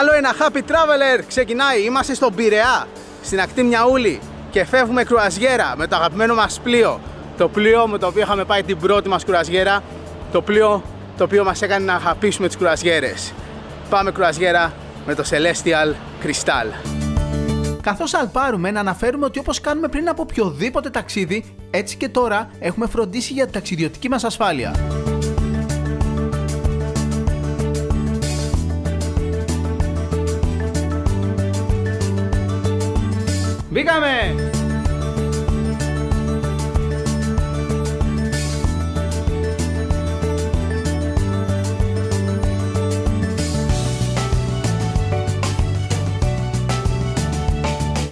Άλλο ένα Happy Traveler ξεκινάει. Είμαστε στον Πειραιά, στην ακτή Μιαούλη και φεύγουμε κρουαζιέρα με το αγαπημένο μας πλοίο. Το πλοίο με το οποίο είχαμε πάει την πρώτη μας κρουαζιέρα. Το πλοίο το οποίο μας έκανε να αγαπήσουμε τις κρουαζιέρες. Πάμε κρουαζιέρα με το Celestial Crystal. Καθώς αλπάρουμε, να αναφέρουμε ότι όπως κάνουμε πριν από οποιοδήποτε ταξίδι, έτσι και τώρα έχουμε φροντίσει για την ταξιδιωτική μας ασφάλεια. Μπήκαμε!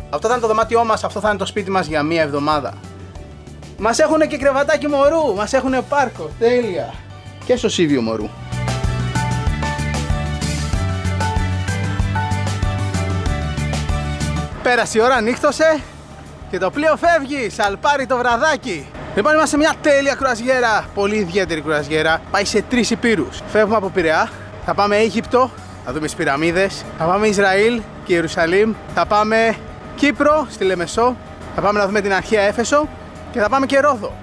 Αυτό θα είναι το δωμάτιό μας, αυτό θα είναι το σπίτι μας για μία εβδομάδα. Μας έχουνε και κρεβατάκι μωρού, μας έχουνε πάρκο, τέλεια. Και σωσίβιο μωρού. Πέρασε η ώρα, νύχτωσε και το πλοίο φεύγει, σαλπάρει το βραδάκι. Λοιπόν, είμαστε σε μια τέλεια κρουαζιέρα, πολύ ιδιαίτερη κρουαζιέρα. Πάει σε 3 υπήρους. Φεύγουμε από Πειραιά, θα πάμε Αίγυπτο, θα δούμε τις πυραμίδες. Θα πάμε Ισραήλ και Ιερουσαλήμ. Θα πάμε Κύπρο, στη Λεμεσό. Θα πάμε να δούμε την αρχαία Έφεσο και θα πάμε και Ρόδο.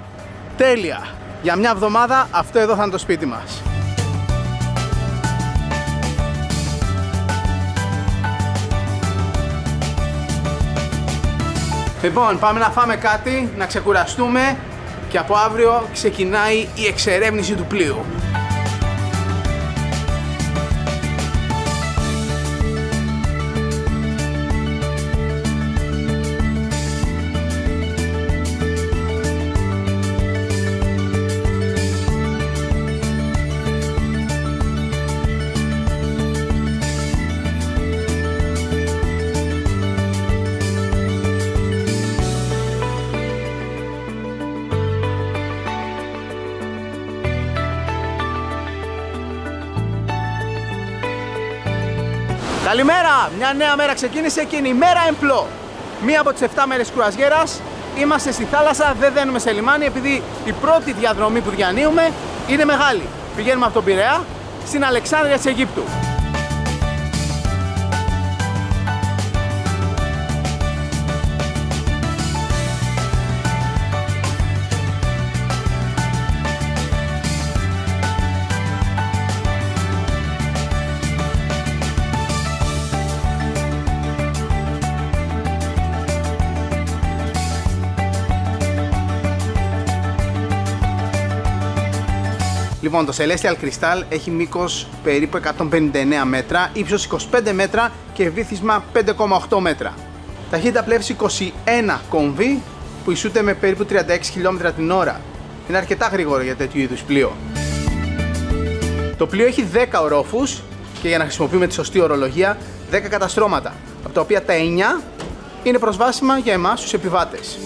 Τέλεια! Για μια εβδομάδα αυτό εδώ θα είναι το σπίτι μας. Λοιπόν, πάμε να φάμε κάτι, να ξεκουραστούμε και από αύριο ξεκινάει η εξερεύνηση του πλοίου. Καλημέρα! Μια νέα μέρα ξεκίνησε και είναι η μέρα Εμπλό. Μία από τις 7 μέρες κρουαζιέρας. Είμαστε στη θάλασσα, δεν δένουμε σε λιμάνι επειδή η πρώτη διαδρομή που διανύουμε είναι μεγάλη. Πηγαίνουμε από τον Πειραιά στην Αλεξάνδρεια της Αιγύπτου. Λοιπόν, το Celestial Crystal έχει μήκος περίπου 159 μέτρα, ύψος 25 μέτρα και βύθισμα 5,8 μέτρα. Ταχύτητα πλεύση 21 κομβί που ισούται με περίπου 36 χιλιόμετρα την ώρα. Είναι αρκετά γρήγορο για τέτοιου είδους πλοίο. Το πλοίο έχει 10 ορόφους και για να χρησιμοποιούμε τη σωστή ορολογία 10 καταστρώματα, από τα οποία τα 9 είναι προσβάσιμα για εμάς τους επιβάτες.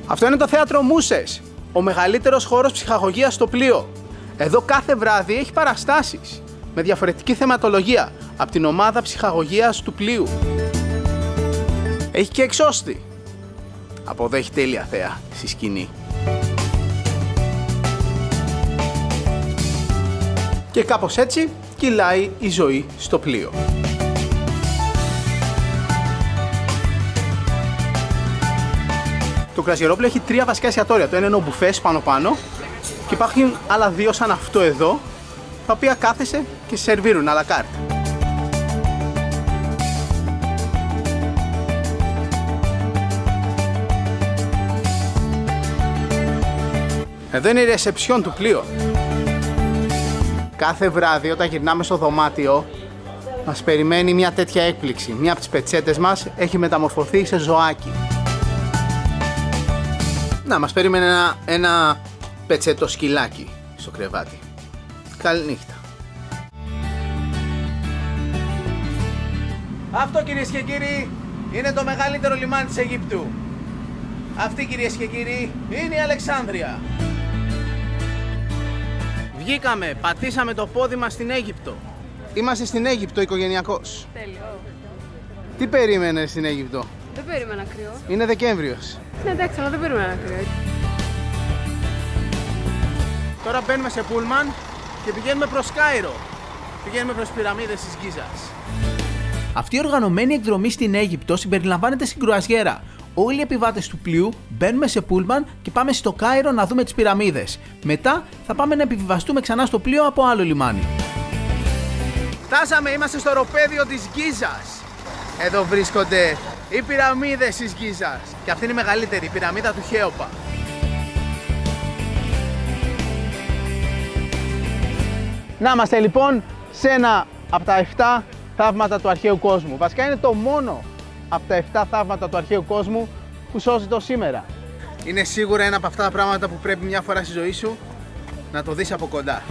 Αυτό είναι το θέατρο Μούσες, ο μεγαλύτερος χώρος ψυχαγωγίας στο πλοίο. Εδώ κάθε βράδυ έχει παραστάσεις με διαφορετική θεματολογία από την ομάδα ψυχαγωγίας του πλοίου. Έχει και εξώστη. Από εδώ έχει τέλεια θέα στη σκηνή. Και κάπως έτσι κυλάει η ζωή στο πλοίο. Το κρουαζιερόπλοιο έχει 3 βασικά εστιατόρια. Το ένα είναι ο μπουφές πάνω και υπάρχουν άλλα 2 σαν αυτό εδώ, τα οποία κάθεσαι και σερβίρουν à la carte. Εδώ είναι η ρεσεψιόν του πλοίου. Κάθε βράδυ όταν γυρνάμε στο δωμάτιο μας περιμένει μια τέτοια έκπληξη. Μια από τις πετσέτες μας έχει μεταμορφωθεί σε ζωάκι. Να, μας περίμενε ένα πετσέτο σκυλάκι στο κρεβάτι. Καληνύχτα. Αυτό, κυρίες και κύριοι, είναι το μεγαλύτερο λιμάνι της Αιγύπτου. Αυτή, κυρίες και κύριοι, είναι η Αλεξάνδρεια. Βγήκαμε, πατήσαμε το πόδι μας στην Αίγυπτο. Είμαστε στην Αίγυπτο οικογενειακώς. Τέλειο. Τι περίμενες στην Αίγυπτο? Δεν περίμενα κρύο. Είναι Δεκέμβριος. Ναι, εντάξει, αλλά δεν περίμενα κρύο. Τώρα μπαίνουμε σε πούλμαν και πηγαίνουμε προς Κάιρο. Πηγαίνουμε προς πυραμίδες της Γκίζας. Αυτή η οργανωμένη εκδρομή στην Αίγυπτο συμπεριλαμβάνεται στην κρουαζιέρα. Όλοι οι επιβάτες του πλοίου μπαίνουμε σε πούλμαν και πάμε στο Κάιρο να δούμε τις πυραμίδες. Μετά θα πάμε να επιβιβαστούμε ξανά στο πλοίο από άλλο λιμάνι. Φτάσαμε, είμαστε στο οροπέδιο της Γκίζας. Εδώ βρίσκονται οι πυραμίδες της Γκίζας. Και αυτή είναι η μεγαλύτερη, η πυραμίδα του Χέοπα. Να είμαστε λοιπόν σε ένα από τα 7 θαύματα του αρχαίου κόσμου. Βασικά είναι το μόνο από τα 7 θαύματα του αρχαίου κόσμου που σώζεται σήμερα. Είναι σίγουρα ένα από αυτά τα πράγματα που πρέπει μια φορά στη ζωή σου να το δεις από κοντά.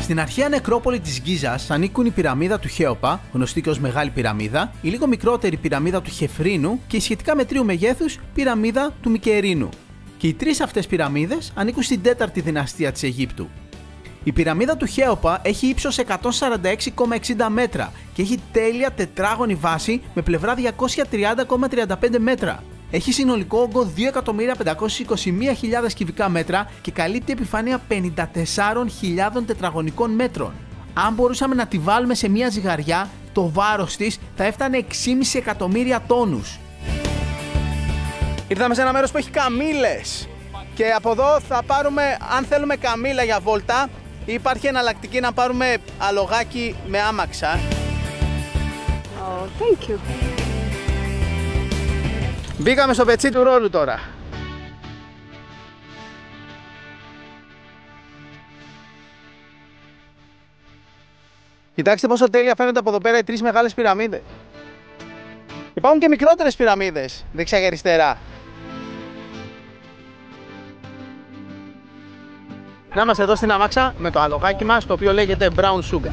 Στην αρχαία νεκρόπολη της Γκίζας ανήκουν η πυραμίδα του Χέοπα, γνωστή και ως Μεγάλη Πυραμίδα, η λίγο μικρότερη πυραμίδα του Χεφρίνου και η σχετικά μετρίου μεγέθους πυραμίδα του Μικερίνου. Και οι τρεις αυτές πυραμίδες ανήκουν στην 4η δυναστεία της Αιγύπτου. Η πυραμίδα του Χέοπα έχει ύψος 146,60 μέτρα και έχει τέλεια τετράγωνη βάση με πλευρά 230,35 μέτρα. Έχει συνολικό όγκο 2.521.000 κυβικά μέτρα και καλύπτει επιφάνεια 54.000 τετραγωνικών μέτρων. Αν μπορούσαμε να τη βάλουμε σε μια ζυγαριά, το βάρος της θα έφτανε 6,5 εκατομμύρια τόνους. Ήρθαμε σε ένα μέρος που έχει καμήλες και από εδώ θα πάρουμε, αν θέλουμε καμήλα για βόλτα, υπάρχει εναλλακτική να πάρουμε αλογάκι με άμαξα. Oh, thank you. Μπήκαμε στο πετσί του ρόλου τώρα. Κοιτάξτε πόσο τέλεια φαίνονται από εδώ πέρα οι τρεις μεγάλες πυραμίδες. Υπάρχουν και μικρότερες πυραμίδες δεξιά και αριστερά. Να είμαστε εδώ στην αμάξα με το αλογάκι μας, το οποίο λέγεται Brown Sugar.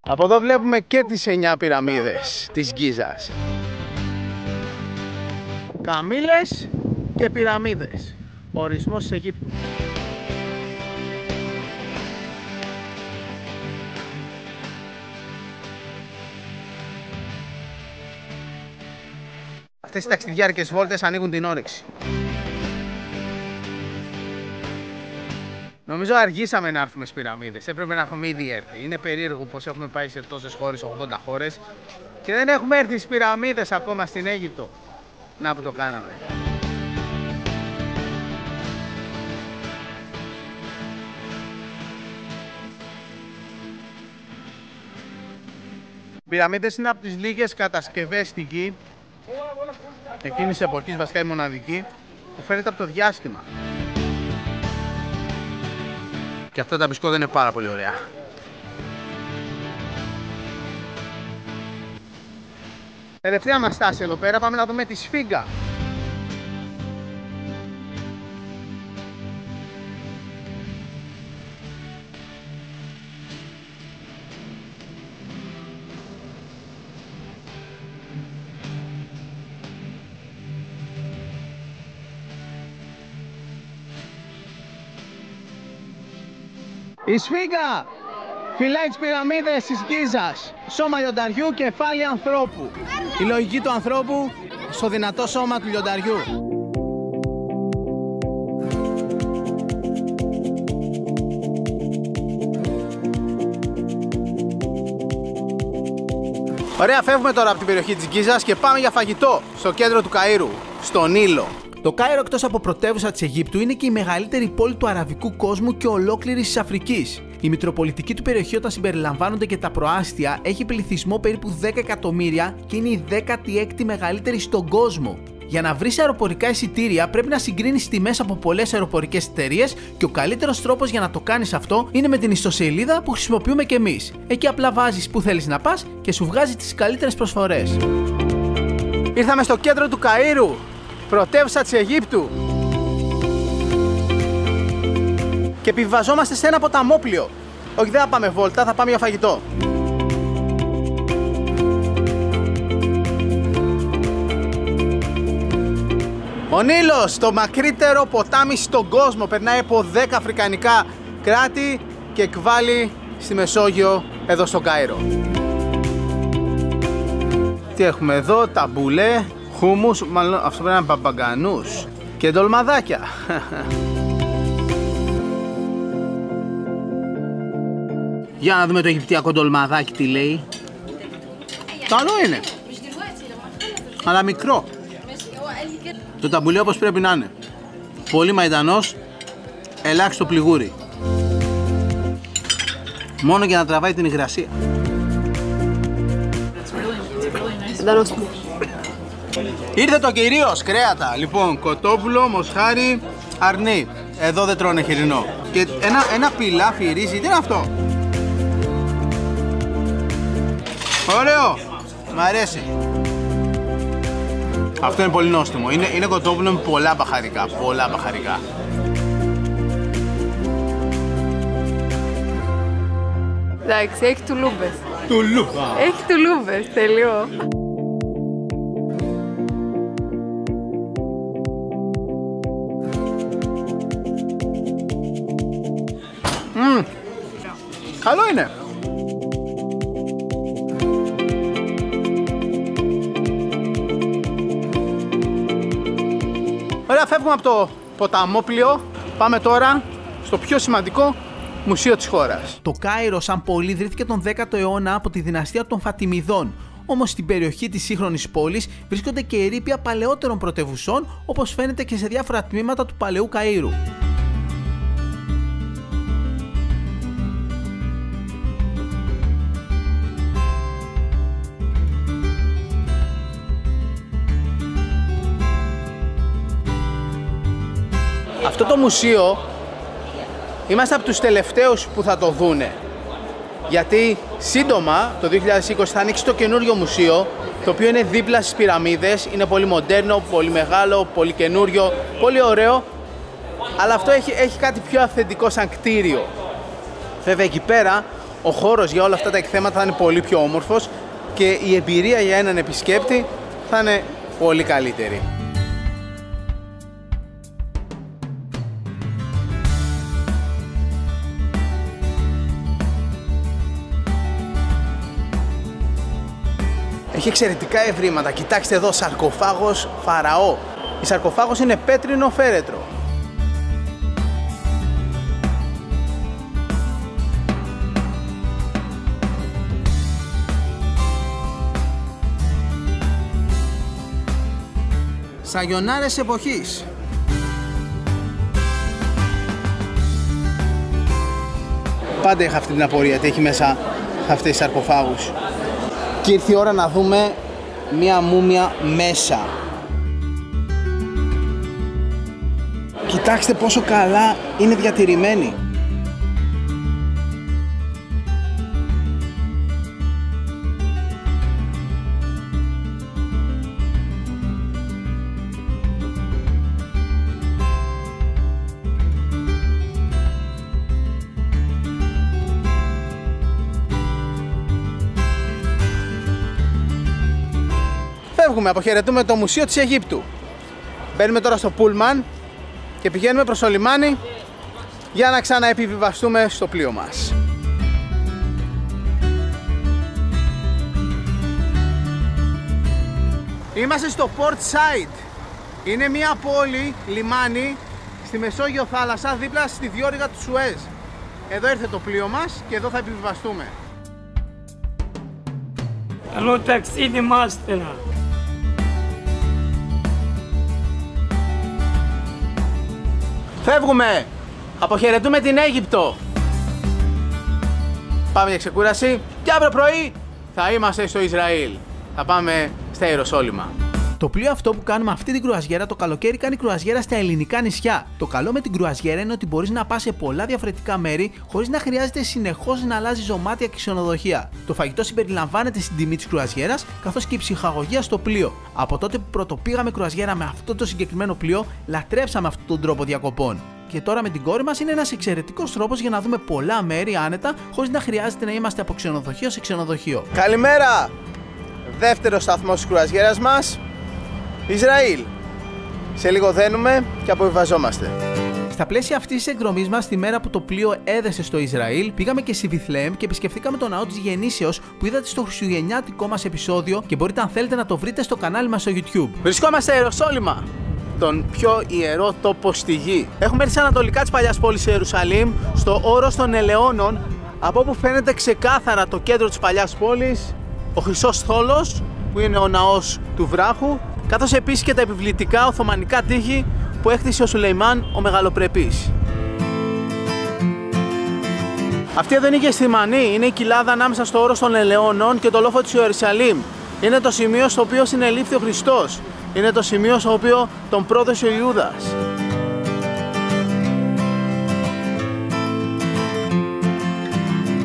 Από εδώ βλέπουμε και τις 9 πυραμίδες της Γκίζας. Καμήλες και πυραμίδες. Ορισμός της Αιγύπτου. Αυτές οι ταξιδιάρικες βόλτες ανοίγουν την όρεξη. Νομίζω αργήσαμε να έρθουμε στις πυραμίδες. Έπρεπε να έχουμε ήδη έρθει. Είναι περίεργο πως έχουμε πάει σε τόσες χώρες, 80 χώρες, και δεν έχουμε έρθει στις πυραμίδες ακόμα στην Αίγυπτο. Να που το κάναμε. Οι πυραμίδες είναι από τις λίγες κατασκευές στη γη, εκείνης της εποχής, βασικά η μοναδική, που φαίνεται από το διάστημα. Και αυτά τα μπισκότα είναι πάρα πολύ ωραία. Τελευταία μας στάση εδώ πέρα, πάμε να δούμε τη Σφίγγα. Η Σφίγγα φυλάει τις πυραμίδες της Γκίζας. Σώμα λιονταριού, κεφάλι ανθρώπου. Η λογική του ανθρώπου στο δυνατό σώμα του λιονταριού. Ωραία, φεύγουμε τώρα από την περιοχή της Γκίζας και πάμε για φαγητό στο κέντρο του Καΐρου, στον Νείλο. Το Κάιρο, εκτός από πρωτεύουσα της Αιγύπτου, είναι και η μεγαλύτερη πόλη του αραβικού κόσμου και ολόκληρης της Αφρικής. Η μητροπολιτική του περιοχή, όταν συμπεριλαμβάνονται και τα προάστια, έχει πληθυσμό περίπου 10 εκατομμύρια και είναι η 16η μεγαλύτερη στον κόσμο. Για να βρεις αεροπορικά εισιτήρια πρέπει να συγκρίνεις τιμές από πολλές αεροπορικές εταιρείες και ο καλύτερος τρόπος για να το κάνεις αυτό είναι με την ιστοσελίδα που χρησιμοποιούμε και εμείς. Εκεί απλά βάζεις που θέλεις να πας και σου βγάζει τις καλύτερες προσφορές. Ήρθαμε στο κέντρο του Καΐρου, πρωτεύουσα της Αιγύπτου, και επιβιβαζόμαστε σε ένα ποταμόπλιο. Όχι, δεν θα πάμε βόλτα, θα πάμε για φαγητό. Ο Νείλος, το μακρύτερο ποτάμι στον κόσμο, περνάει από 10 αφρικανικά κράτη και εκβάλλει στη Μεσόγειο, εδώ στο Κάιρο. Τι έχουμε εδώ, ταμπουλέ, χούμους, μάλλον αυτό πρέπει να είναι μπαμπαγκανούς και ντολμαδάκια. Για να δούμε το αιγυπτιακό ντολμαδάκι τι λέει. Καλό είναι, αλλά μικρό. Το ταμπουλέ όπως πρέπει να είναι. Πολύ μαϊντανός, ελάχιστο πληγούρι. Μόνο για να τραβάει την υγρασία. Ήρθε το κυρίως, κρέατα. Λοιπόν, κοτόπουλο, μοσχάρι, αρνί. Εδώ δεν τρώνε χοιρινό. Και ένα πιλάφι ρύζι, τι είναι αυτό? Ωραίο, μ' αρέσει. Αυτό είναι πολύ νόστιμο. Είναι κοτόπουλο με πολλά μπαχαρικά. Πολλά μπαχαρικά. Εντάξει, έχει τουλούμπες. Τουλούμπα. Έχει τουλούμπες, τελείω. Καλό είναι. Ωραία, φεύγουμε από το ποταμόπλιο. Πάμε τώρα στο πιο σημαντικό μουσείο της χώρας. Το Κάιρο σαν πόλη ιδρύθηκε τον 10ο αιώνα από τη δυναστεία των Φατιμιδών. Όμως στην περιοχή της σύγχρονης πόλης βρίσκονται και ερείπια παλαιότερων πρωτευουσών, όπως φαίνεται και σε διάφορα τμήματα του παλαιού Καΐρου. Αυτό το μουσείο είμαστε από τους τελευταίους που θα το δούνε, γιατί σύντομα το 2020 θα ανοίξει το καινούριο μουσείο, το οποίο είναι δίπλα στις πυραμίδες, είναι πολύ μοντέρνο, πολύ μεγάλο, πολύ καινούριο, πολύ ωραίο, αλλά αυτό έχει κάτι πιο αυθεντικό σαν κτίριο. Βέβαια εκεί πέρα ο χώρος για όλα αυτά τα εκθέματα θα είναι πολύ πιο όμορφος και η εμπειρία για έναν επισκέπτη θα είναι πολύ καλύτερη. Έχει εξαιρετικά ευρήματα. Κοιτάξτε εδώ, σαρκοφάγος Φαραώ. Η σαρκοφάγος είναι πέτρινο φέρετρο. Σαγιονάρες εποχής. Πάντα είχα αυτή την απορία, τι έχει μέσα αυτές τις σαρκοφάγους. Και ήρθε η ώρα να δούμε μία μούμια μέσα. Κοιτάξτε πόσο καλά είναι διατηρημένη. Φεύγουμε, αποχαιρετούμε το Μουσείο της Αιγύπτου. Μπαίνουμε τώρα στο πούλμαν και πηγαίνουμε προς το λιμάνι για να ξαναεπιβιβαστούμε στο πλοίο μας. Είμαστε στο Port Said. Είναι μια πόλη, λιμάνι, στη Μεσόγειο θάλασσα, δίπλα στη διόρυγα του Σουέζ. Εδώ ήρθε το πλοίο μας και εδώ θα επιβιβαστούμε. Καλό ταξίδι μάστερα. Φεύγουμε! Αποχαιρετούμε την Αίγυπτο! Πάμε για ξεκούραση και αύριο πρωί θα είμαστε στο Ισραήλ. Θα πάμε στα Ιεροσόλυμα. Το πλοίο αυτό που κάνουμε αυτή την κρουαζιέρα το καλοκαίρι κάνει κρουαζιέρα στα ελληνικά νησιά. Το καλό με την κρουαζιέρα είναι ότι μπορείς να πας σε πολλά διαφορετικά μέρη χωρίς να χρειάζεται συνεχώς να αλλάζεις δωμάτια και ξενοδοχεία. Το φαγητό συμπεριλαμβάνεται στην τιμή της κρουαζιέρας, καθώς και η ψυχαγωγία στο πλοίο. Από τότε που πρωτοπήγαμε κρουαζιέρα με αυτό το συγκεκριμένο πλοίο, λατρέψαμε αυτόν τον τρόπο διακοπών. Και τώρα με την κόρη μας είναι ένας εξαιρετικός τρόπος για να δούμε πολλά μέρη άνετα, χωρίς να χρειάζεται να είμαστε από ξενοδοχείο σε ξενοδοχείο. Καλημέρα! Δεύτερο σταθμός της κρουαζιέρας μας, Ισραήλ. Σε λίγο δένουμε και αποβιβαζόμαστε. Στα πλαίσια αυτής της εκδρομής μας, τη μέρα που το πλοίο έδεσε στο Ισραήλ, πήγαμε και στη Βιθλεέμ και επισκεφθήκαμε τον ναό της Γεννήσεως που είδατε στο χριστουγεννιάτικο μας επεισόδιο και μπορείτε αν θέλετε να το βρείτε στο κανάλι μας στο YouTube. Βρισκόμαστε σε Ιεροσόλυμα, τον πιο ιερό τόπο στη γη. Έχουμε έρθει ανατολικά της παλιάς πόλης Ιερουσαλήμ, στο όρος των Ελαιώνων, από όπου φαίνεται ξεκάθαρα το κέντρο της παλιάς πόλης, ο Χρυσός Θόλος, που είναι ο ναός του βράχου, καθώς επίσης και τα επιβλητικά οθωμανικά τείχη που έκτισε ο Σουλεϊμάν ο Μεγαλοπρεπής. Αυτή εδώ είναι η Γεσθημανή, είναι η κοιλάδα ανάμεσα στο όρος των Ελαιώνων και το λόφο της Ιερουσαλήμ. Είναι το σημείο στο οποίο συνελήφθη ο Χριστός. Είναι το σημείο στο οποίο τον πρόδωσε ο Ιούδας.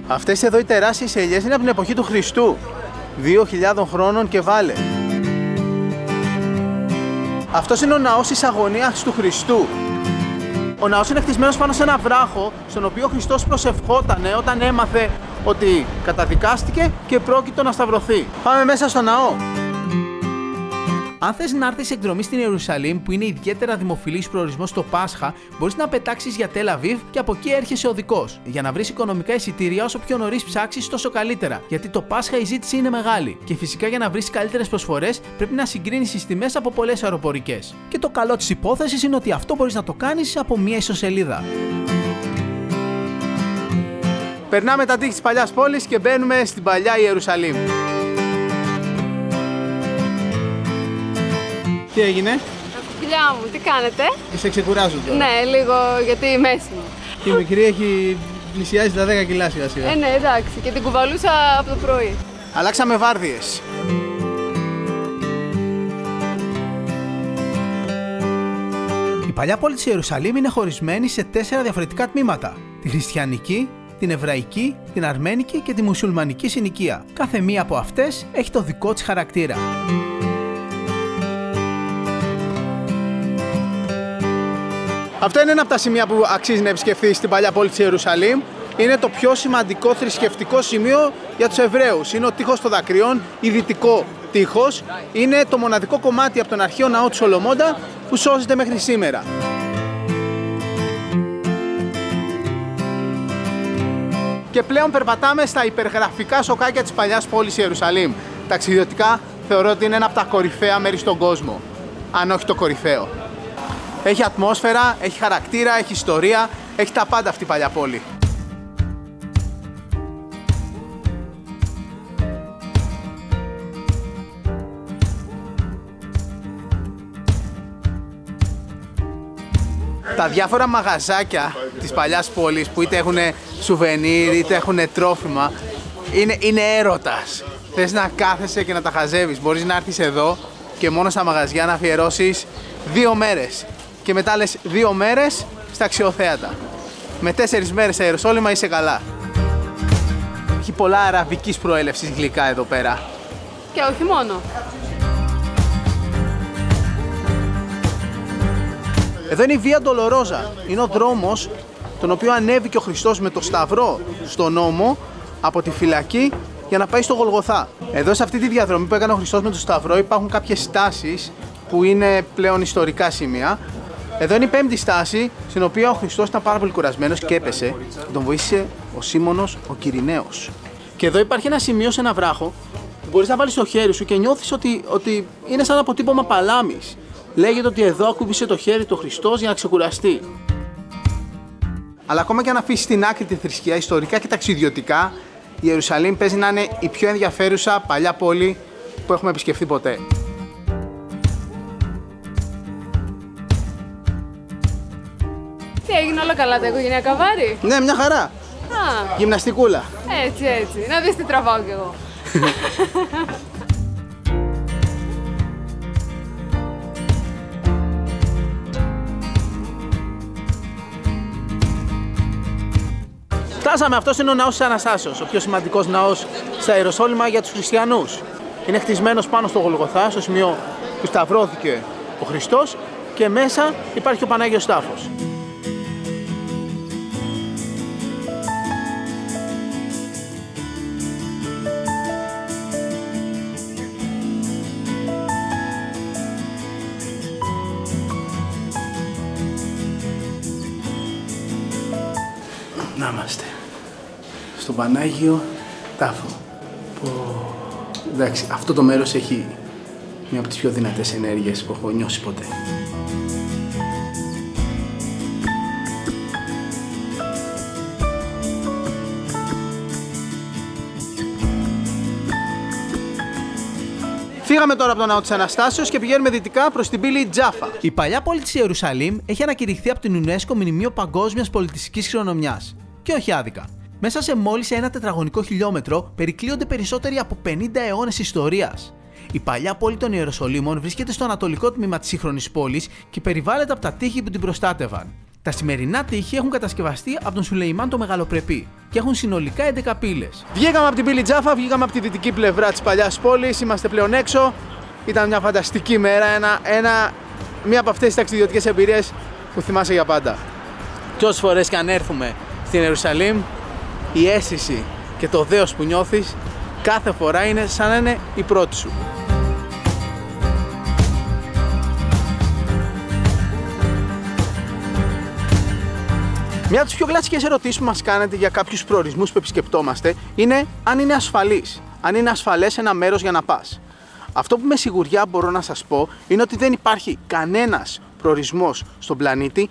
Αυτές εδώ οι τεράστιες ελιές είναι από την εποχή του Χριστού, 2.000 χρόνων και βάλε. Αυτός είναι ο ναός της αγωνίας του Χριστού. Ο ναός είναι χτισμένος πάνω σε ένα βράχο, στον οποίο ο Χριστός προσευχότανε όταν έμαθε ότι καταδικάστηκε και πρόκειτο να σταυρωθεί. Πάμε μέσα στο ναό. Αν θες να έρθεις εκδρομή στην Ιερουσαλήμ, που είναι ιδιαίτερα δημοφιλής προορισμός στο Πάσχα, μπορείς να πετάξεις για Τελ Αβίβ και από εκεί έρχεσαι οδικός. Για να βρεις οικονομικά εισιτήρια, όσο πιο νωρίς ψάξεις, τόσο καλύτερα. Γιατί το Πάσχα η ζήτηση είναι μεγάλη. Και φυσικά για να βρεις καλύτερες προσφορές, πρέπει να συγκρίνεις τις τιμές από πολλές αεροπορικές. Και το καλό της υπόθεσης είναι ότι αυτό μπορείς να το κάνεις από μία ιστοσελίδα. Περνάμε τα τείχη της παλιάς πόλης και μπαίνουμε στην παλιά Ιερουσαλήμ. Τι έγινε? Φιλιά μου, τι κάνετε? Σε ξεκουράζω τώρα. Ναι, λίγο γιατί η μέση μου. Η μικρή έχει πλησιάσει τα 10 κιλά σιγά σιγά. Ναι, εντάξει, και την κουβαλούσα από το πρωί. Αλλάξαμε βάρδιες. Η παλιά πόλη της Ιερουσαλήμ είναι χωρισμένη σε 4 διαφορετικά τμήματα. Τη χριστιανική, την εβραϊκή, την αρμένικη και τη μουσουλμανική συνοικία. Κάθε μία από αυτές έχει το δικό της χαρακτήρα. Αυτό είναι ένα από τα σημεία που αξίζει να επισκεφθείς στην παλιά πόλη της Ιερουσαλήμ. Είναι το πιο σημαντικό θρησκευτικό σημείο για τους Εβραίους. Είναι ο τείχος των δακρυών, η δυτικό τείχος. Είναι το μοναδικό κομμάτι από τον αρχαίο ναό του Σολομώντα που σώζεται μέχρι σήμερα. Και πλέον περπατάμε στα υπεργραφικά σοκάκια της παλιάς πόλης Ιερουσαλήμ. Ταξιδιωτικά θεωρώ ότι είναι ένα από τα κορυφαία μέρη στον κόσμο, αν όχι το κορυφαίο. Έχει ατμόσφαιρα, έχει χαρακτήρα, έχει ιστορία, έχει τα πάντα αυτή η παλιά πόλη. Τα διάφορα μαγαζάκια της παλιάς πόλης που είτε έχουν σουβενίρ είτε έχουν τρόφιμα είναι έρωτας. Θες να κάθεσαι και να τα χαζεύεις. Μπορείς να έρθεις εδώ και μόνο στα μαγαζιά να αφιερώσεις 2 μέρες. Και μετά λες 2 μέρες στα αξιοθέατα. Με 4 μέρες στα Ιεροσόλυμα είσαι καλά. Έχει πολλά αραβικής προέλευσης γλυκά εδώ πέρα. Και όχι μόνο. Εδώ είναι η Βία Ντολορόζα. Είναι ο δρόμος τον οποίο ανέβηκε ο Χριστός με το σταυρό στον ώμο από τη φυλακή για να πάει στο Γολγοθά. Εδώ σε αυτή τη διαδρομή που έκανε ο Χριστός με το σταυρό υπάρχουν κάποιες στάσεις που είναι πλέον ιστορικά σημεία. Εδώ είναι η 5η στάση, στην οποία ο Χριστός ήταν πάρα πολύ κουρασμένος και έπεσε. Τον βοήθησε ο Σίμωνος ο Κυρηναίος. Και εδώ υπάρχει ένα σημείο σε ένα βράχο που μπορείς να βάλεις το χέρι σου και νιώθεις ότι είναι σαν αποτύπωμα παλάμης. Λέγεται ότι εδώ ακούμπησε το χέρι του Χριστός για να ξεκουραστεί. Αλλά ακόμα και αν αφήσεις στην άκρη τη θρησκεία, ιστορικά και ταξιδιωτικά, η Ιερουσαλήμ παίζει να είναι η πιο ενδιαφέρουσα παλιά πόλη που έχουμε επισκεφθεί ποτέ. Τι έγινε, όλα καλά τα οικογενειακά βάρη? Ναι, μια χαρά. Α, Γυμναστικούλα. έτσι. Να δεις τι τραβάω κι εγώ. Φτάσαμε, αυτός είναι ο ναός της Αναστάσεως, ο πιο σημαντικός ναός στα Ιεροσόλυμα για τους χριστιανούς. Είναι χτισμένος πάνω στο Γολγοθά, στο σημείο που σταυρώθηκε ο Χριστός και μέσα υπάρχει ο Πανάγιος Τάφος. Να είμαστε στο Πανάγιο Τάφο. Εντάξει, αυτό το μέρος έχει μια από τις πιο δυνατές ενέργειες που έχω νιώσει ποτέ. Φύγαμε τώρα από τον ναό της Αναστάσεως και πηγαίνουμε δυτικά προς την πύλη Τζάφα. Η παλιά πόλη της Ιερουσαλήμ έχει ανακηρυχθεί από την UNESCO Μνημείο Παγκόσμιας Πολιτιστικής Κληρονομιάς. Και όχι άδικα. Μέσα σε μόλις 1 τετραγωνικό χιλιόμετρο περικλείονται περισσότεροι από 50 αιώνες ιστορίας. Η παλιά πόλη των Ιεροσολύμων βρίσκεται στο ανατολικό τμήμα της σύγχρονης πόλης και περιβάλλεται από τα τείχη που την προστάτευαν. Τα σημερινά τείχη έχουν κατασκευαστεί από τον Σουλεϊμάν το Μεγαλοπρεπή και έχουν συνολικά 11 πύλες. Βγήκαμε από την πύλη Τζάφα, βγήκαμε από τη δυτική πλευρά της παλιάς πόλης, είμαστε πλέον έξω. Ήταν μια φανταστική μέρα, μία από αυτές τις ταξιδιωτικές εμπειρίες που θυμάσαι για πάντα. Και όσες φορές και αν έρθουμε στην Ιερουσαλήμ, η αίσθηση και το δέος που νιώθεις κάθε φορά είναι σαν να είναι η πρώτη σου. Μια από τις πιο κλασικές ερωτήσεις που μας κάνετε για κάποιους προορισμούς που επισκεπτόμαστε είναι αν είναι ασφαλής, αν είναι ασφαλές ένα μέρος για να πας. Αυτό που με σιγουριά μπορώ να σας πω είναι ότι δεν υπάρχει κανένας προορισμός στον πλανήτη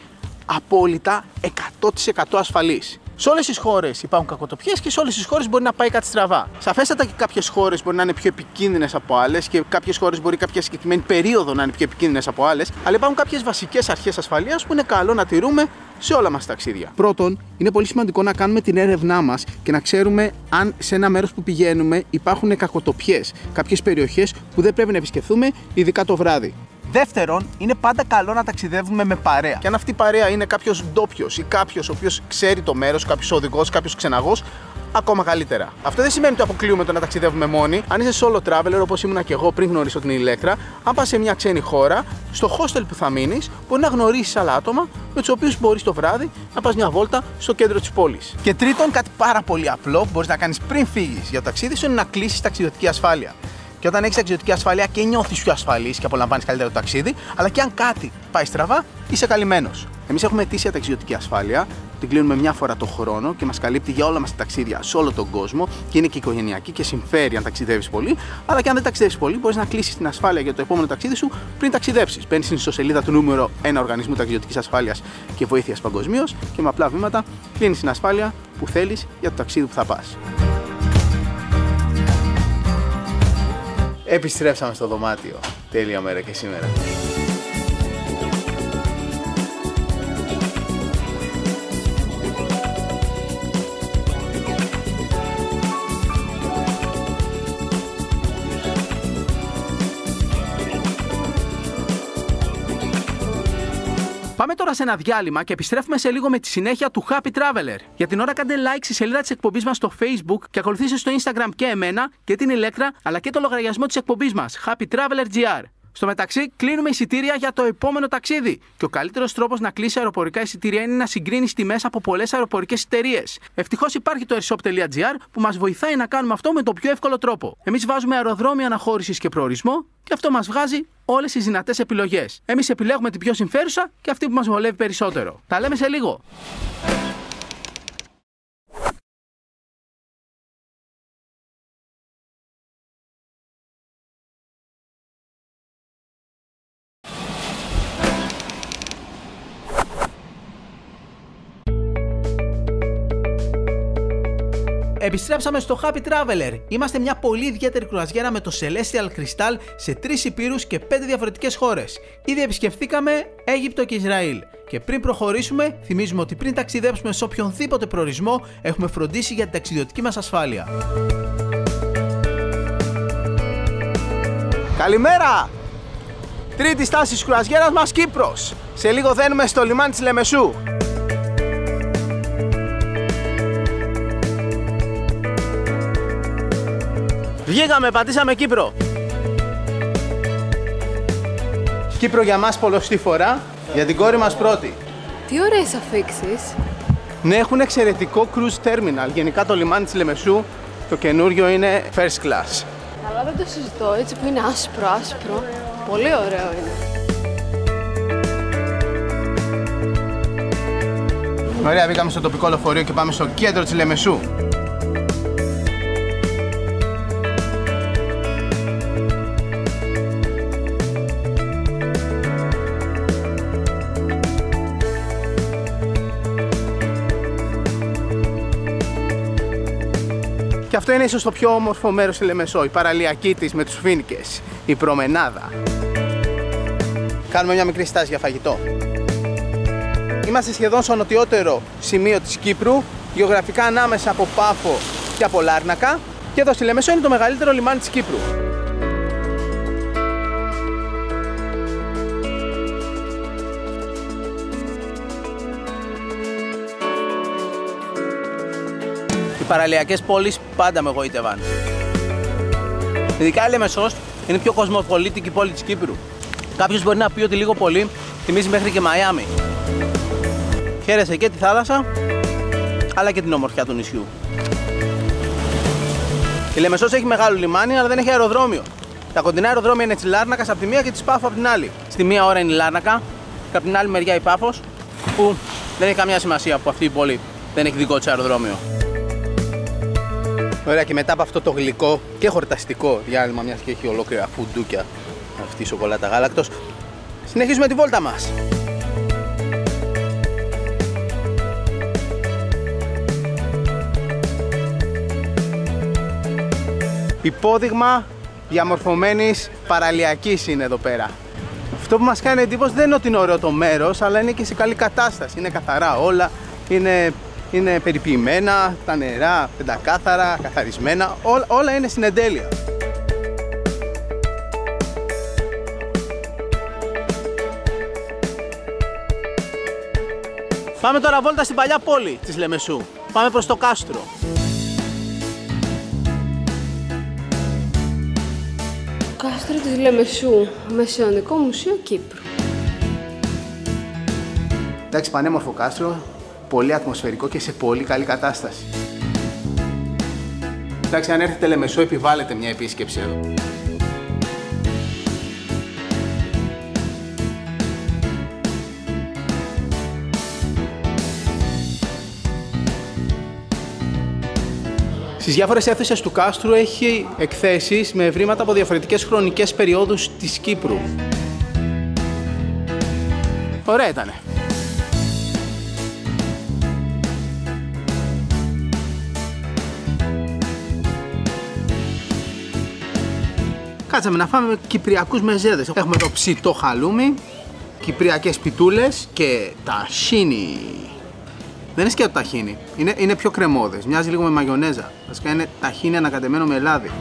απόλυτα 100% ασφαλής. Σε όλες τις χώρες υπάρχουν κακοτοπιές και σε όλες τις χώρες μπορεί να πάει κάτι στραβά. Σαφέστατα και κάποιες χώρες μπορεί να είναι πιο επικίνδυνες από άλλες και κάποιες χώρες μπορεί κάποια συγκεκριμένη περίοδο να είναι πιο επικίνδυνες από άλλες. Αλλά υπάρχουν κάποιες βασικές αρχές ασφαλείας που είναι καλό να τηρούμε σε όλα μας τα ταξίδια. Πρώτον, είναι πολύ σημαντικό να κάνουμε την έρευνά μας και να ξέρουμε αν σε ένα μέρος που πηγαίνουμε υπάρχουν κακοτοπιές, κάποιες περιοχές που δεν πρέπει να επισκεφθούμε, ειδικά το βράδυ. Δεύτερον, είναι πάντα καλό να ταξιδεύουμε με παρέα. Και αν αυτή η παρέα είναι κάποιος ντόπιος ή κάποιος ο οποίος ξέρει το μέρος, κάποιος οδηγός, κάποιος ξεναγός, ακόμα καλύτερα. Αυτό δεν σημαίνει ότι αποκλείουμε το να ταξιδεύουμε μόνοι. Αν είσαι solo traveler, όπως ήμουνα και εγώ πριν γνωρίσω την Ηλέκτρα, αν πας σε μια ξένη χώρα, στο hostel που θα μείνεις, μπορεί να γνωρίσεις άλλα άτομα με τους οποίους μπορείς το βράδυ να πας μια βόλτα στο κέντρο της πόλης. Και τρίτον, κάτι πάρα πολύ απλό που μπορείς να κάνεις πριν φύγεις για το ταξίδι σου είναι να κλείσεις ταξιδιωτική ασφάλεια. Και όταν έχεις ταξιδιωτική ασφάλεια και νιώθεις πιο ασφαλής και απολαμβάνεις καλύτερα το ταξίδι, αλλά και αν κάτι πάει στραβά, είσαι καλυμμένος. Εμείς έχουμε ετήσια ταξιδιωτική ασφάλεια, την κλείνουμε μια φορά το χρόνο και μας καλύπτει για όλα μας τα ταξίδια σε όλο τον κόσμο και είναι και οικογενειακή και συμφέρει αν ταξιδεύεις πολύ. Αλλά και αν δεν ταξιδεύεις πολύ, μπορείς να κλείσεις την ασφάλεια για το επόμενο ταξίδι σου πριν ταξιδέψεις. Μπαίνεις στην ιστοσελίδα του νούμερο 1 Οργανισμού Ταξιδιωτικής Ασφάλειας και Βοήθειας Παγκοσμίως και με απλά βήματα κλείνεις την ασφάλεια που θέλεις για το ταξίδι που θα πας. Επιστρέψαμε στο δωμάτιο. Τέλεια μέρα και σήμερα. Πάμε τώρα σε ένα διάλειμμα και επιστρέφουμε σε λίγο με τη συνέχεια του Happy Traveler. Για την ώρα κάντε like στη σελίδα της εκπομπής μας στο Facebook και ακολουθήστε στο Instagram και εμένα και την Ηλέκτρα, αλλά και το λογαριασμό της εκπομπής μας, Happy Traveler GR. Στο μεταξύ, κλείνουμε εισιτήρια για το επόμενο ταξίδι. Και ο καλύτερος τρόπος να κλείσει αεροπορικά εισιτήρια είναι να συγκρίνεις τιμές από πολλές αεροπορικές εταιρείες. Ευτυχώς υπάρχει το airshop.gr που μας βοηθάει να κάνουμε αυτό με τον πιο εύκολο τρόπο. Εμείς βάζουμε αεροδρόμια αναχώρησης και προορισμό και αυτό μας βγάζει όλες τις δυνατές επιλογές. Εμείς επιλέγουμε την πιο συμφέρουσα και αυτή που μας βολεύει περισσότερο. Τα λέμε σε λίγο. Επιστρέψαμε στο Happy Traveler. Είμαστε μια πολύ ιδιαίτερη κρουαζιέρα με το Celestial Crystal σε 3 υπήρους και 5 διαφορετικές χώρες. Ήδη επισκεφθήκαμε Αίγυπτο και Ισραήλ. Και πριν προχωρήσουμε, θυμίζουμε ότι πριν ταξιδέψουμε σε οποιονδήποτε προορισμό, έχουμε φροντίσει για την ταξιδιωτική μας ασφάλεια. Καλημέρα! Τρίτη στάση της κρουαζιέρας μας, Κύπρος. Σε λίγο δένουμε στο λιμάνι της Λεμεσού. Βγήκαμε, πατήσαμε Κύπρο. Κύπρο για μας πολλωστή φορά, για την κόρη μας πρώτη. Τι ωραίες αφίξεις. Ναι, έχουν εξαιρετικό cruise terminal. Γενικά το λιμάνι της Λεμεσού, το καινούριο είναι first class. Αλλά δεν το συζητώ, έτσι που είναι άσπρο. Πολύ ωραίο είναι. Ωραία, μπήκαμε στο τοπικό λεωφορείο και πάμε στο κέντρο της Λεμεσού. Και αυτό είναι ίσως το πιο όμορφο μέρος στη Λεμεσό, η παραλιακή της με τους φοίνικες, η προμενάδα. Κάνουμε μια μικρή στάση για φαγητό. Είμαστε σχεδόν στο νοτιότερο σημείο της Κύπρου, γεωγραφικά ανάμεσα από Πάφο και από Λάρνακα, και εδώ στη Λεμεσό είναι το μεγαλύτερο λιμάνι της Κύπρου. Οι παραλιακές πόλεις πάντα με εγωίτευαν. Ειδικά η Λεμεσός είναι η πιο κοσμοπολίτικη πόλη της Κύπρου. Κάποιος μπορεί να πει ότι λίγο πολύ θυμίζει μέχρι και Μαϊάμι. Χαίρεσαι και τη θάλασσα, αλλά και την ομορφιά του νησιού. Η Λεμεσός έχει μεγάλο λιμάνι, αλλά δεν έχει αεροδρόμιο. Τα κοντινά αεροδρόμια είναι της Λάρνακας από τη μία και της Πάφου από την άλλη. Στη μία ώρα είναι η Λάρνακα και από την άλλη μεριά η Πάφος, που δεν έχει καμία σημασία που αυτή η πόλη δεν έχει δικό της αεροδρόμιο. Ωραία, και μετά από αυτό το γλυκό και χορταστικό διάλειμμα, μιας και έχει ολόκληρα φουντούκια αυτή η σοκολάτα γάλακτος, συνεχίζουμε τη βόλτα μας. Υπόδειγμα διαμορφωμένης παραλιακής είναι εδώ πέρα. Αυτό που μας κάνει εντύπωση δεν είναι ότι είναι ωραίο το μέρος, αλλά είναι και σε καλή κατάσταση. Είναι καθαρά όλα, είναι περιποιημένα, τα νερά πεντακάθαρα, καθαρισμένα, όλα είναι στην εντέλεια. Πάμε τώρα βόλτα στην παλιά πόλη της Λεμεσού. Πάμε προς το κάστρο. Κάστρο της Λεμεσού, Μεσαιωνικό Μουσείο Κύπρου. Εντάξει, πανέμορφο κάστρο, πολύ ατμοσφαιρικό και σε πολύ καλή κατάσταση. Εντάξει, αν έρθετε Λεμεσό, επιβάλλετε μια επίσκεψη εδώ. Στις διάφορες αίθουσες του κάστρου έχει εκθέσεις με ευρήματα από διαφορετικές χρονικές περιόδους της Κύπρου. Ωραία ήτανε. Κάτσαμε να φάμε κυπριακούς μεζέδες. Έχουμε εδώ ψητό χαλούμι, κυπριακές πιτούλες και ταχίνι. Δεν είναι σκέτο ταχίνι, είναι πιο κρεμώδες, μοιάζει λίγο με μαγιονέζα. Βασικά είναι ταχίνι ανακατεμένο με λάδι.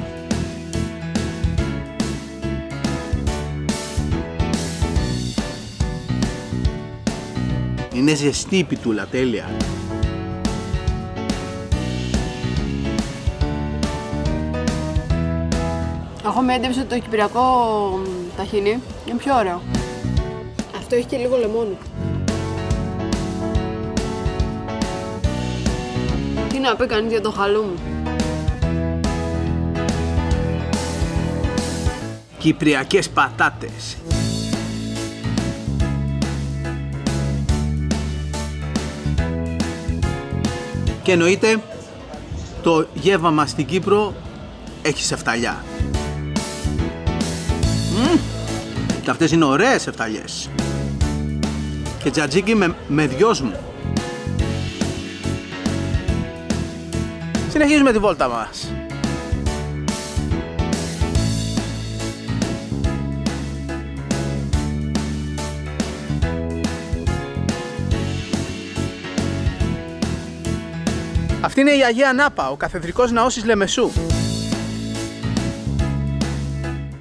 Είναι ζεστή η πιτούλα, τέλεια. Έχω μια έντυπωση ότι το κυπριακό ταχίνι είναι πιο ωραίο. Αυτό έχει και λίγο λεμόνι. Τι να πει κανείς για το χαλούμι. Κυπριακές πατάτες. Και εννοείται το γεύμα μας στην Κύπρο έχει σεφταλιά. Και αυτές είναι ωραίες σεφταλιές. Και τζατζίκι με δυόσμου. Συνεχίζουμε τη βόλτα μας. Αυτή είναι η Αγία Νάπα, ο καθεδρικός ναός της Λεμεσού.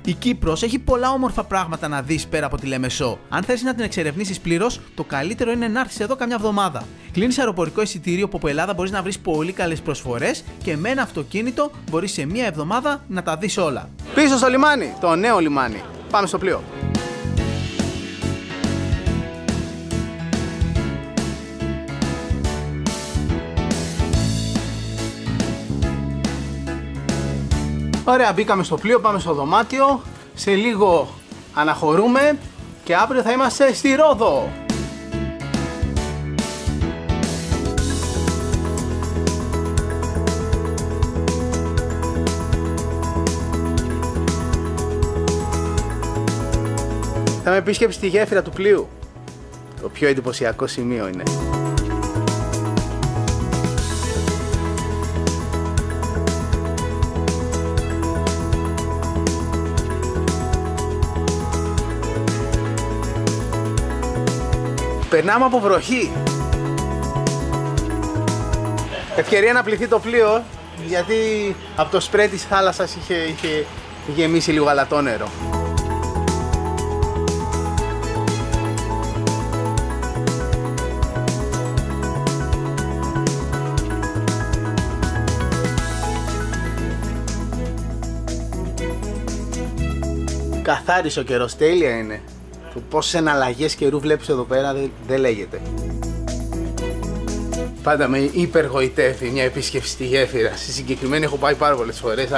Η Κύπρος έχει πολλά όμορφα πράγματα να δεις πέρα από τη Λεμεσό. Αν θες να την εξερευνήσεις πλήρως, το καλύτερο είναι να έρθεις εδώ καμιά εβδομάδα. Κλείνεις αεροπορικό εισιτήριο που από Ελλάδα μπορείς να βρεις πολύ καλές προσφορές και με ένα αυτοκίνητο μπορείς σε μία εβδομάδα να τα δεις όλα. Πίσω στο λιμάνι, το νέο λιμάνι. Πάμε στο πλοίο. Ωραία, μπήκαμε στο πλοίο, πάμε στο δωμάτιο. Σε λίγο αναχωρούμε και αύριο θα είμαστε στη Ρόδο. Ήρθαμε επίσκεψη στη γέφυρα του πλοίου. Το πιο εντυπωσιακό σημείο είναι. Περνάμε από βροχή. Ευκαιρία να πληθεί το πλοίο, γιατί από το σπρέ της θάλασσας είχε γεμίσει λίγο γαλατό νερό. Καθάρισε ο καιρός, τέλεια είναι. Το πόσες εναλλαγές καιρού βλέπεις εδώ πέρα δεν λέγεται. Πάντα με υπεργοητεύει μια επίσκεψη στη γέφυρα. Στη συγκεκριμένη έχω πάει πάρα πολλές φορές,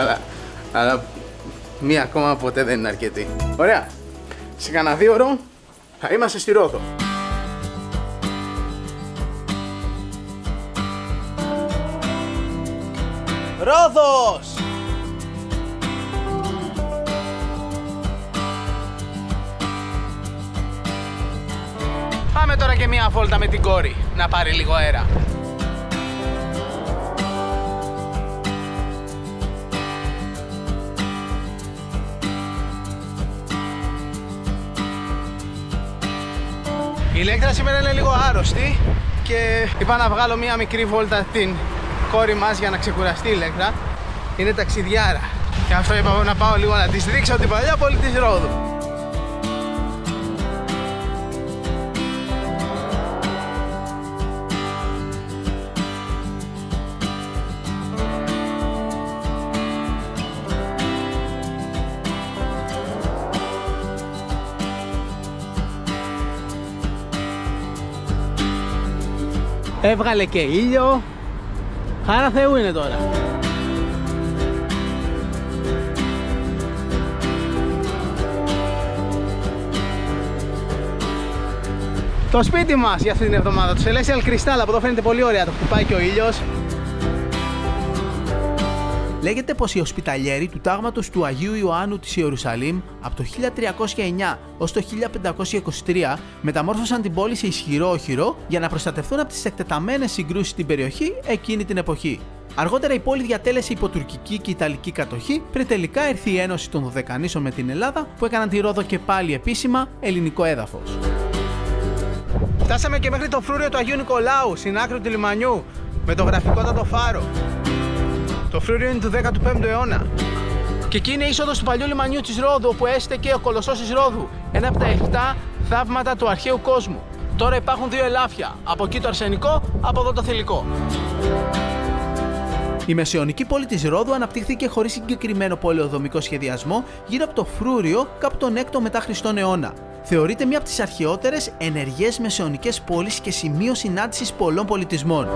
αλλά μία ακόμα ποτέ δεν είναι αρκετή. Ωραία. Σε κανένα 2 ώρο θα είμαστε στη Ρόδο. Ρόδος! Πάμε τώρα και μία βόλτα με την κόρη, να πάρει λίγο αέρα. Η Ηλέκτρα σήμερα είναι λίγο άρρωστη και είπα να βγάλω μία μικρή βόλτα την κόρη μας για να ξεκουραστεί η Ηλέκτρα. Είναι ταξιδιάρα και αυτό είπα να πάω λίγο να της δείξω την παλιά πόλη της Ρόδου. Έβγαλε και ήλιο, χάρα Θεού είναι τώρα. Το σπίτι μας για αυτή την εβδομάδα, το Celestial Crystal, από εδώ φαίνεται πολύ ωραία, το χτυπάει και ο ήλιος. Λέγεται πως οι οσπιταλιέροι του τάγματος του Αγίου Ιωάννου της Ιερουσαλήμ από το 1309 ως το 1523 μεταμόρφωσαν την πόλη σε ισχυρό όχυρο για να προστατευτούν από τις εκτεταμένες συγκρούσεις στην περιοχή εκείνη την εποχή. Αργότερα η πόλη διατέλεσε υπό τουρκική και ιταλική κατοχή πριν τελικά έρθει η ένωση των Δωδεκανήσων με την Ελλάδα που έκαναν τη Ρόδο και πάλι επίσημα ελληνικό έδαφος. Φτάσαμε και μέχρι το φρούριο του Αγίου Νικολάου στην άκρη του λιμανιού με το γραφικότατο φάρο. Το φρούριο είναι του 15ου αιώνα. Και εκεί είναι η είσοδος του παλιού λιμανιού της Ρόδου, όπου έστεκε ο Κολοσσός της Ρόδου, ένα από τα 7 θαύματα του αρχαίου κόσμου. Τώρα υπάρχουν 2 ελάφια, από εκεί το αρσενικό, από εδώ το θηλυκό. Η μεσαιωνική πόλη της Ρόδου αναπτύχθηκε χωρίς συγκεκριμένο πολεοδομικό σχεδιασμό γύρω από το φρούριο κάπου τον 6ο μετά Χριστόν αιώνα. Θεωρείται μία από τις αρχαιότερες ενεργές μεσαιωνικές πόλεις και σημείο συνάντησης πολλών πολιτισμών.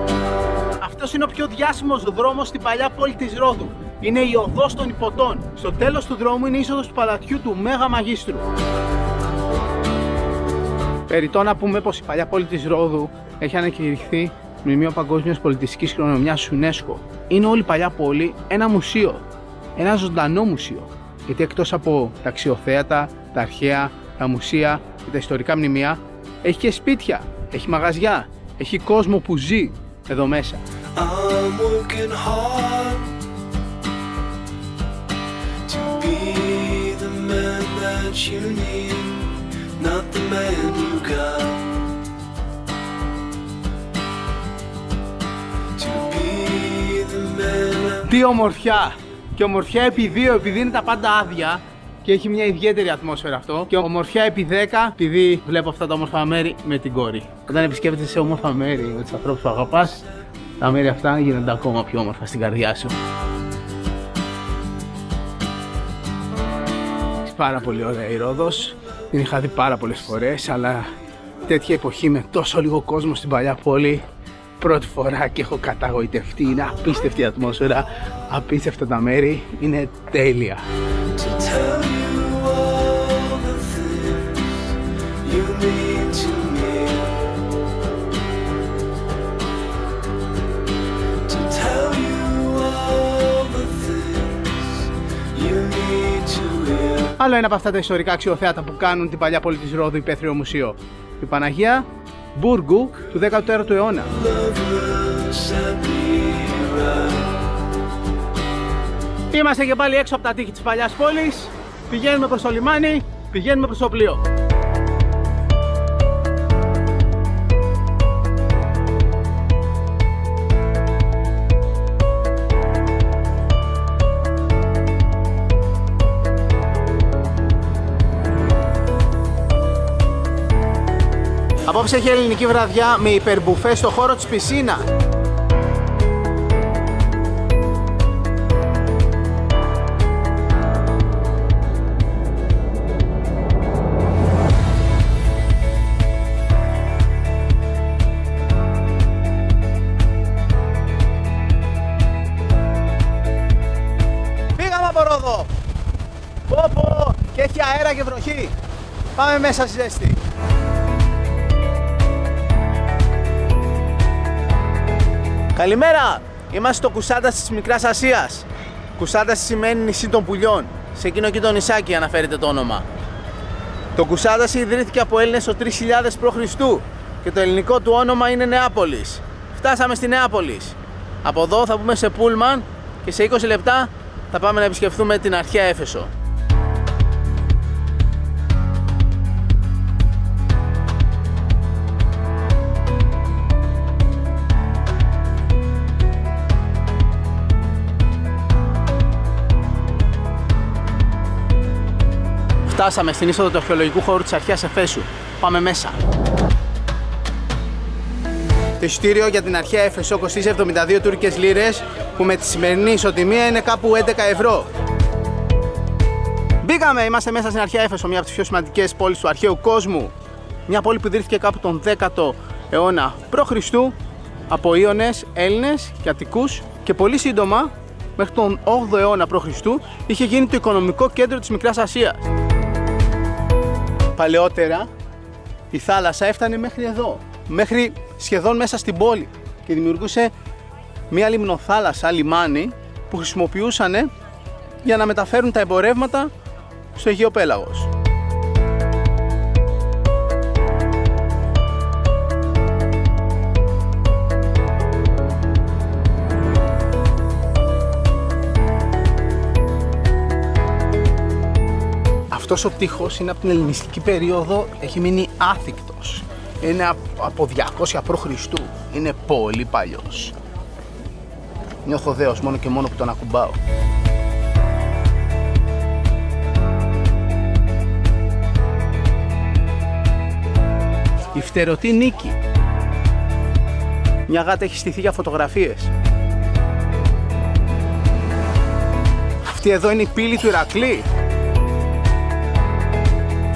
Αυτός είναι ο πιο διάσημος δρόμος στην παλιά πόλη της Ρόδου. Είναι η οδός των Ιπποτών. Στο τέλος του δρόμου είναι η είσοδος του παλατιού του Μέγα Μαγίστρου. Περιττό να πούμε πως η παλιά πόλη της Ρόδου έχει ανακηρυχθεί Μνημείο Παγκόσμιας Πολιτιστικής Κληρονομιάς UNESCO. Είναι όλη η παλιά πόλη ένα μουσείο. Ένα ζωντανό μουσείο. Γιατί εκτός από τα αξιοθέατα, τα αρχαία, τα μουσεία και τα ιστορικά μνημεία, έχει και σπίτια, έχει μαγαζιά, έχει κόσμο που ζει εδώ μέσα. Τι ομορφιά! Και ομορφιά επί 2, επειδή είναι τα πάντα άδεια και έχει μια ιδιαίτερη ατμόσφαιρα αυτό. Και ομορφιά επί 10, επειδή βλέπω αυτά τα όμορφα μέρη με την κόρη. Όταν επισκέπτεσαι σε όμορφα μέρη με τους ανθρώπους που αγαπάς, τα μέρη αυτά γίνονται ακόμα πιο όμορφα στην καρδιά σου. Πάρα πολύ ωραία η Ρόδος. Την είχα δει πάρα πολλές φορές, αλλά τέτοια εποχή με τόσο λίγο κόσμο στην παλιά πόλη, πρώτη φορά και έχω καταγοητευτεί. Είναι απίστευτη η ατμόσφαιρα, απίστευτα τα μέρη, είναι τέλεια. Άλλο ένα από αυτά τα ιστορικά αξιοθέατα που κάνουν την παλιά πόλη της Ρόδου υπαίθριο μουσείο. Η Παναγία Μπούργου του 14ου αιώνα. Είμαστε και πάλι έξω από τα τείχη της παλιάς πόλης. Πηγαίνουμε προς το λιμάνι, πηγαίνουμε προς το πλοίο. Απόψε έχει ελληνική βραδιά με υπερμπουφέ στο χώρο της πισίνα. Φύγαμε από Ρόδο! Πω και έχει αέρα και βροχή. Πάμε μέσα στη ζέστη. Καλημέρα! Είμαστε στο Κουσάνταση της Μικράς Ασίας. Κουσάνταση σημαίνει νησί των πουλιών. Σε εκείνο εκεί το νησάκι αναφέρεται το όνομα. Το Κουσάνταση ιδρύθηκε από Έλληνες το 3000 π.Χ. και το ελληνικό του όνομα είναι Νεάπολης. Φτάσαμε στη Νεάπολης. Από εδώ θα μπούμε σε πούλμαν και σε 20 λεπτά θα πάμε να επισκεφθούμε την αρχαία Έφεσο. Φτάσαμε στην είσοδο του αρχαιολογικού χώρου της αρχαίας Εφέσου. Πάμε μέσα. Το εισιτήριο για την αρχαία Έφεσο κοστίζει 72 τουρκικές λίρες, που με τη σημερινή ισοτιμία είναι κάπου 11 ευρώ. Μπήκαμε! Είμαστε μέσα στην αρχαία Έφεσο, μια από τις πιο σημαντικές πόλεις του αρχαίου κόσμου. Μια πόλη που ιδρύθηκε κάπου τον 10ο αιώνα π.Χ. από Ιώνες, Έλληνες και Αττικούς και πολύ σύντομα, μέχρι τον 8ο αιώνα π.Χ. είχε γίνει το οικονομικό κέντρο της Μικράς Ασίας. Παλαιότερα η θάλασσα έφτανε μέχρι εδώ, μέχρι σχεδόν μέσα στην πόλη και δημιουργούσε μια λιμνοθάλασσα, λιμάνι, που χρησιμοποιούσαν για να μεταφέρουν τα εμπορεύματα στο Αιγαίο Πέλαγος. Αυτός ο τείχος είναι από την ελληνιστική περίοδο, έχει μείνει άθικτος. Είναι από 200 π.Χ. Είναι πολύ παλιός. Νιώθω δέος μόνο και μόνο που τον ακουμπάω. Η φτερωτή νίκη. Μια γάτα έχει στηθεί για φωτογραφίες. Αυτή εδώ είναι η πύλη του Ηρακλή.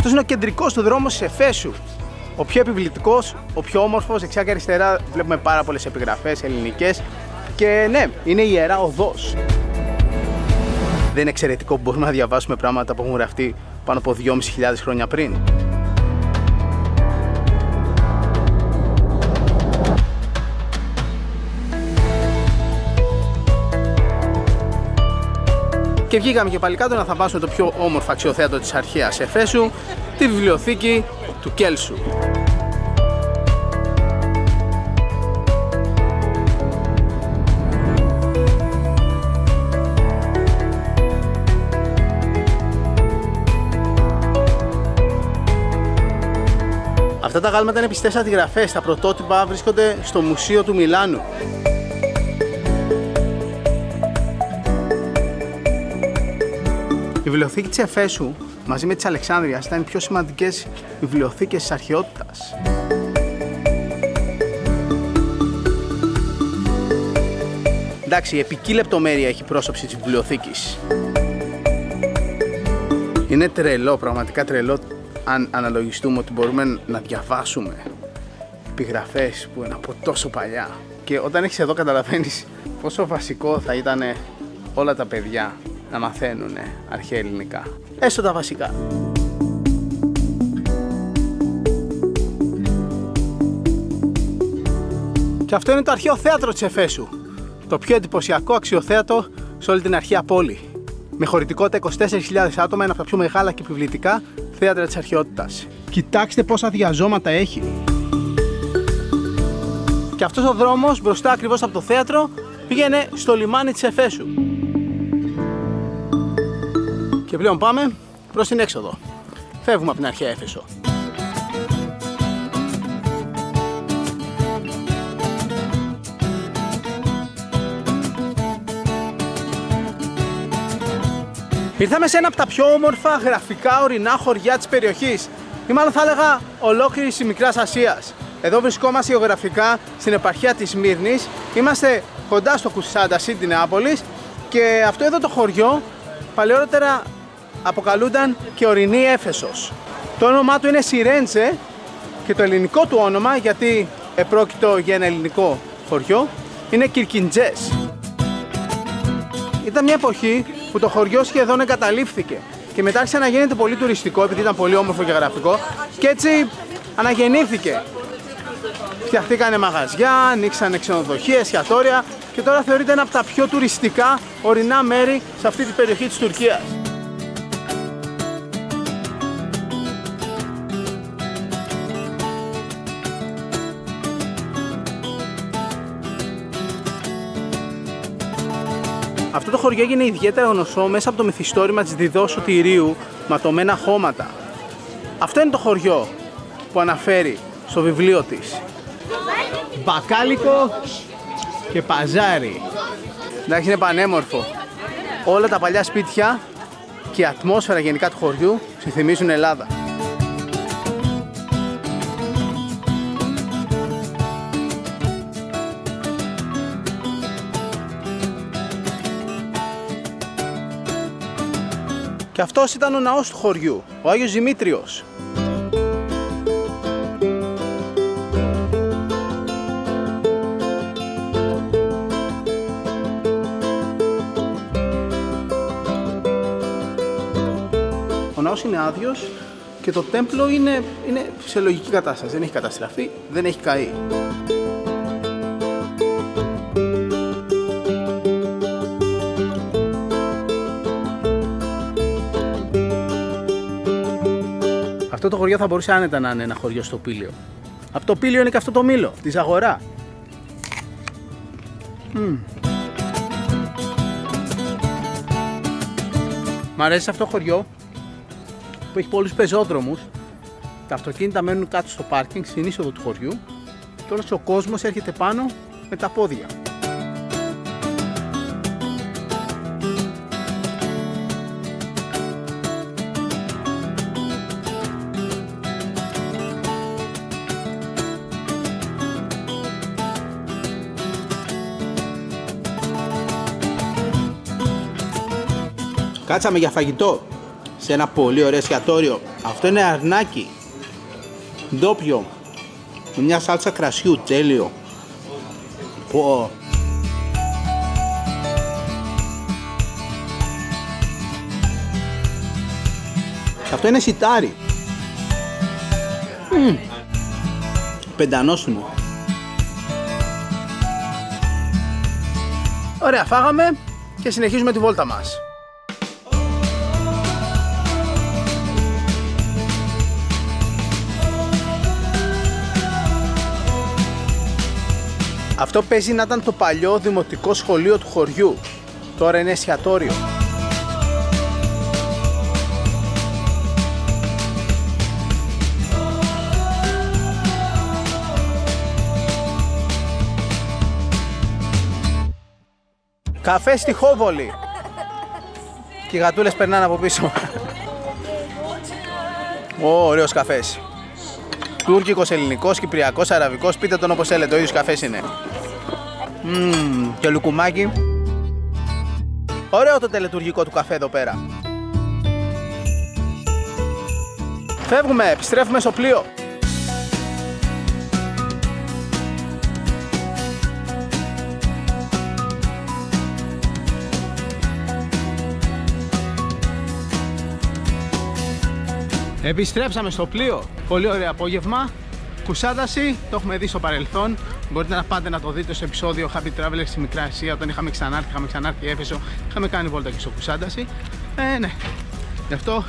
Αυτός είναι ο κεντρικός του δρόμος της Εφέσου. Ο πιο επιβλητικός, ο πιο όμορφος. Δεξιά και αριστερά βλέπουμε πάρα πολλές επιγραφές ελληνικές. Και ναι, είναι η Ιερά Οδός. Δεν είναι εξαιρετικό που μπορούμε να διαβάσουμε πράγματα που έχουν γραφτεί πάνω από 2.500 χρόνια πριν? Και βγήκαμε και πάλι κάτω να θαυμάσουμε το πιο όμορφο αξιοθέατο της αρχαίας Εφέσου, τη βιβλιοθήκη του Κέλσου. Αυτά τα γάλματα είναι πιστές αντιγραφές. Τα πρωτότυπα βρίσκονται στο Μουσείο του Μιλάνου. Η βιβλιοθήκη της Εφέσου μαζί με της Αλεξάνδρειας ήταν οι πιο σημαντικές βιβλιοθήκες της αρχαιότητας. Εντάξει, η επική λεπτομέρεια έχει πρόσωψη της βιβλιοθήκης. Είναι τρελό, πραγματικά τρελό, αν αναλογιστούμε ότι μπορούμε να διαβάσουμε επιγραφές που είναι από τόσο παλιά. Και όταν έχεις εδώ καταλαβαίνεις πόσο βασικό θα ήταν όλα τα παιδιά να μαθαίνουν αρχαία ελληνικά. Έστω τα βασικά. Και αυτό είναι το αρχαίο θέατρο της Εφέσου. Το πιο εντυπωσιακό αξιοθέατο σε όλη την αρχαία πόλη. Με χωρητικότητα 24.000 άτομα, ένα από τα πιο μεγάλα και επιβλητικά θέατρα της αρχαιότητας. Κοιτάξτε πόσα διαζώματα έχει. Και αυτός ο δρόμος μπροστά ακριβώς από το θέατρο πήγαινε στο λιμάνι της Εφέσου. Και πλέον πάμε προς την έξοδο. Φεύγουμε από την αρχαία Έφεσο. Ήρθαμε σε ένα από τα πιο όμορφα γραφικά ορεινά χωριά της περιοχής, ή μάλλον θα έλεγα ολόκληρης της Μικράς Ασίας. Εδώ βρισκόμαστε γεωγραφικά στην επαρχία της Σμύρνης, είμαστε κοντά στο Κουσάντασι της Νεάπολης και αυτό εδώ το χωριό παλαιότερα αποκαλούνταν και ορεινή Έφεσος. Το όνομά του είναι Σιρέντζε και το ελληνικό του όνομα, γιατί επρόκειτο για ένα ελληνικό χωριό, είναι Κυρκιντζές. Ήταν μια εποχή που το χωριό σχεδόν εγκαταλείφθηκε και μετά άρχισε να γίνεται πολύ τουριστικό επειδή ήταν πολύ όμορφο και γραφικό και έτσι αναγεννήθηκε. Φτιαχτήκανε μαγαζιά, ανοίξανε ξενοδοχεία, εστιατόρια και τώρα θεωρείται ένα από τα πιο τουριστικά ορεινά μέρη σε αυτή την περιοχή της Τουρκίας. Αυτό το χωριό έγινε ιδιαίτερα γνωστό μέσα από το μυθιστόρημα της Διδός Σωτηρίου, Ματωμένα χώματα. Αυτό είναι το χωριό που αναφέρει στο βιβλίο της. Μπακάλικο και παζάρι. Εντάξει, είναι πανέμορφο. Όλα τα παλιά σπίτια και η ατμόσφαιρα γενικά του χωριού θυμίζουν Ελλάδα. Και αυτός ήταν ο ναός του χωριού, ο Άγιος Δημήτριος. Ο ναός είναι άδειος και το τέμπλο είναι σε λογική κατάσταση, δεν έχει καταστραφεί, δεν έχει καεί. Αυτό το χωριό θα μπορούσε άνετα να είναι ένα χωριό στο Πήλιο. Από το Πήλιο είναι και αυτό το Μήλο, τη Ζαγορά. Μ' αρέσει αυτό το χωριό που έχει πολλούς πεζόδρομους. Τα αυτοκίνητα μένουν κάτω στο πάρκινγκ, στην είσοδο του χωριού. Τώρα ο κόσμος έρχεται πάνω με τα πόδια. Κάτσαμε για φαγητό σε ένα πολύ ωραίο εστιατόριο. Αυτό είναι αρνάκι ντόπιο με μια σάλτσα κρασιού, τέλειο. Πω. Αυτό είναι σιτάρι. Πεντανόσιμο. Ωραία, φάγαμε και συνεχίζουμε τη βόλτα μας. Αυτό παίζει να ήταν το παλιό δημοτικό σχολείο του χωριού. Τώρα είναι εστιατόριο. Καφέ στη Χόβολη. Και οι γατούλες περνάνε από πίσω. Ωραίος καφές. Τούρκικος, ελληνικός, κυπριακός, αραβικός, πείτε τον όπως θέλετε, ο ίδιος καφές είναι. Και λουκουμάκι. Ωραίο το τελετουργικό του καφέ εδώ πέρα. Φεύγουμε, επιστρέφουμε στο πλοίο. Επιστρέψαμε στο πλοίο. Πολύ ωραίο απόγευμα. Κουσάνταση, το έχουμε δει στο παρελθόν. Μπορείτε να πάτε να το δείτε στο επεισόδιο Happy Travelers στη Μικρά Ασία. Όταν είχαμε ξανάρθει Έφεσο, είχαμε κάνει βόλτα και στο Κουσάνταση. Ναι. Γι' αυτό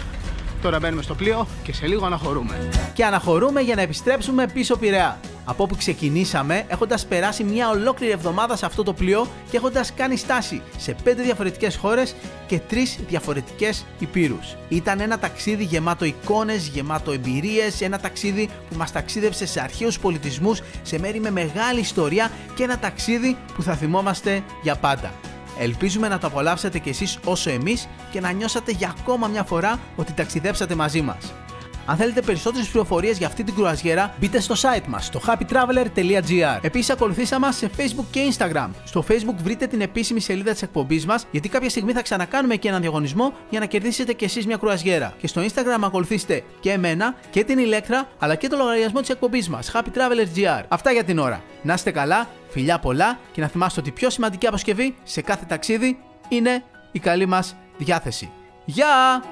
τώρα μπαίνουμε στο πλοίο και σε λίγο αναχωρούμε. Και αναχωρούμε για να επιστρέψουμε πίσω Πειραιά. Από όπου ξεκινήσαμε, έχοντας περάσει μια ολόκληρη εβδομάδα σε αυτό το πλοίο και έχοντας κάνει στάση σε 5 διαφορετικές χώρες και 3 διαφορετικές υπήρους. Ήταν ένα ταξίδι γεμάτο εικόνες, γεμάτο εμπειρίες, ένα ταξίδι που μας ταξίδευσε σε αρχαίους πολιτισμούς, σε μέρη με μεγάλη ιστορία και ένα ταξίδι που θα θυμόμαστε για πάντα. Ελπίζουμε να το απολαύσατε κι εσείς όσο εμείς και να νιώσατε για ακόμα μια φορά ότι ταξιδέψατε μαζί μας. Αν θέλετε περισσότερες πληροφορίες για αυτή την κρουαζιέρα, μπείτε στο site μας, στο happytraveler.gr. Επίσης, ακολουθήστε μας σε Facebook και Instagram. Στο Facebook βρείτε την επίσημη σελίδα της εκπομπής μας, γιατί κάποια στιγμή θα ξανακάνουμε και έναν διαγωνισμό για να κερδίσετε κι εσείς μια κρουαζιέρα. Και στο Instagram ακολουθήστε και εμένα και την Ηλέκτρα, αλλά και το λογαριασμό της εκπομπής μας, happytraveler.gr. Αυτά για την ώρα. Να είστε καλά, φιλιά πολλά και να θυμάστε ότι η πιο σημαντική αποσκευή σε κάθε ταξίδι είναι η καλή μας διάθεση. Γεια!